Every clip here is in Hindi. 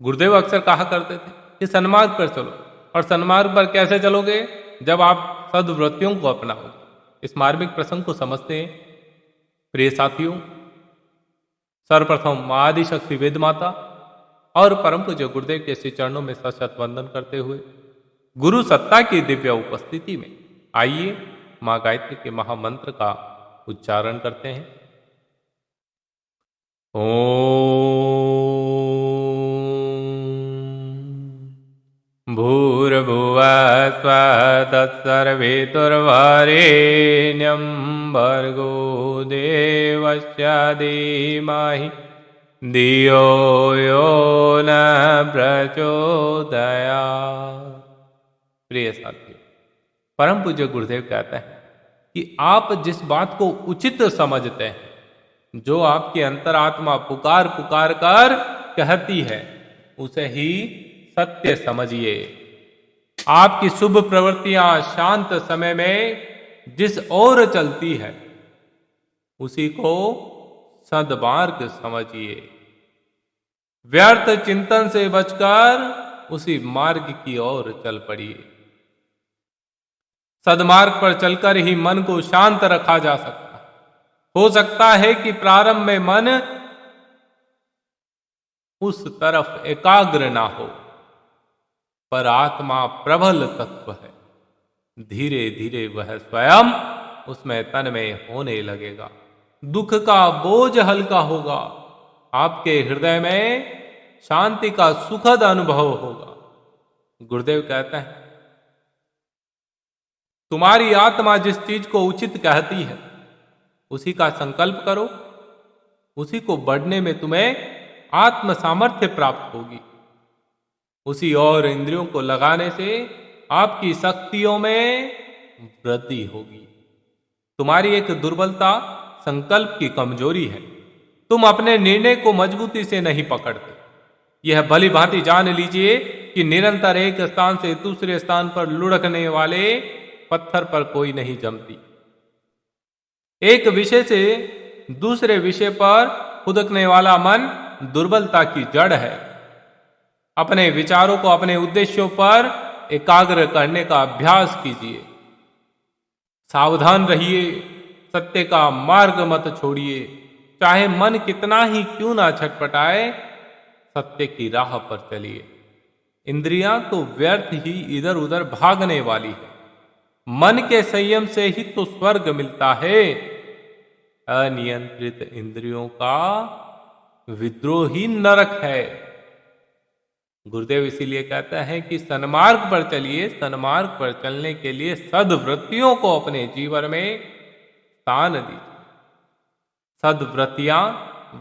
गुरुदेव अक्सर कहा करते थे कि सन्मार्ग पर चलो, और सन्मार्ग पर कैसे चलोगे? जब आप सद्वृत्तियों को अपनाओगे। इस मार्मिक प्रसंग को समझते हैं प्रिय साथियों। सर्वप्रथम आदि शक्ति वेद माता और परम पूज्य गुरुदेव के श्री चरणों में सशत वंदन करते हुए गुरु सत्ता की दिव्य उपस्थिति में आइए मां गायत्री के महामंत्र का उच्चारण करते हैं। ओम भूर्भुवः स्वः तत्सर्वितुर्वरेण्यं भर्गो देवस्य धीमहि धियो यो न प्रचोदयात्। प्रिय साथियों, परम पूज्य गुरुदेव कहते हैं कि आप जिस बात को उचित समझते हैं, जो आपकी अंतरात्मा पुकार पुकार कर कहती है, उसे ही सत्य समझिए। आपकी शुभ प्रवृत्तियां शांत समय में जिस ओर चलती है, उसी को सद्मार्ग समझिए। व्यर्थ चिंतन से बचकर उसी मार्ग की ओर चल पड़िए। सद्मार्ग पर चलकर ही मन को शांत रखा जा सकता है। हो सकता है कि प्रारंभ में मन उस तरफ एकाग्र ना हो, पर आत्मा प्रबल तत्व है। धीरे धीरे वह स्वयं उसमें तन्मय होने लगेगा। दुख का बोझ हल्का होगा। आपके हृदय में शांति का सुखद अनुभव होगा। गुरुदेव कहते हैं, तुम्हारी आत्मा जिस चीज को उचित कहती है, उसी का संकल्प करो। उसी को बढ़ने में तुम्हें आत्म सामर्थ्य प्राप्त होगी। उसी और इंद्रियों को लगाने से आपकी शक्तियों में वृद्धि होगी। तुम्हारी एक दुर्बलता संकल्प की कमजोरी है। तुम अपने निर्णय को मजबूती से नहीं पकड़ते। यह भली भांति जान लीजिए कि निरंतर एक स्थान से दूसरे स्थान पर लुढ़कने वाले पत्थर पर कोई नहीं जमती। एक विषय से दूसरे विषय पर खुदकने वाला मन दुर्बलता की जड़ है। अपने विचारों को अपने उद्देश्यों पर एकाग्र करने का अभ्यास कीजिए। सावधान रहिए। सत्य का मार्ग मत छोड़िए। चाहे मन कितना ही क्यों ना छटपटाए, सत्य की राह पर चलिए। इंद्रियां तो व्यर्थ ही इधर उधर भागने वाली है। मन के संयम से ही तो स्वर्ग मिलता है। अनियंत्रित इंद्रियों का विद्रोही नरक है। गुरुदेव इसीलिए कहता है कि सन्मार्ग पर चलिए। सन्मार्ग पर चलने के लिए सद्वृत्तियों को अपने जीवन में स्थान दीजिए। सद्वृत्तियां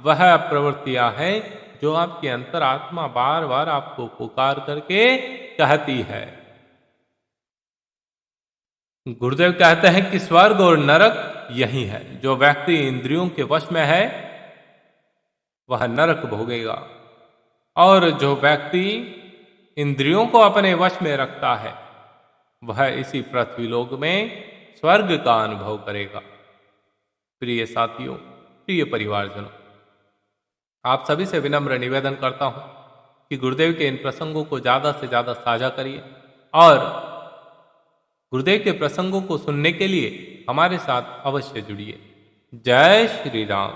वह प्रवृत्तियां हैं जो आपकी अंतरात्मा बार बार आपको पुकार करके कहती है। गुरुदेव कहते हैं कि स्वर्ग और नरक यही है। जो व्यक्ति इंद्रियों के वश में है, वह नरक भोगेगा, और जो व्यक्ति इंद्रियों को अपने वश में रखता है, वह इसी पृथ्वीलोक में स्वर्ग का अनुभव करेगा। प्रिय साथियों, प्रिय परिवारजनों, आप सभी से विनम्र निवेदन करता हूं कि गुरुदेव के इन प्रसंगों को ज्यादा से ज्यादा साझा करिए, और गुरुदेव के प्रसंगों को सुनने के लिए हमारे साथ अवश्य जुड़िए। जय श्री राम।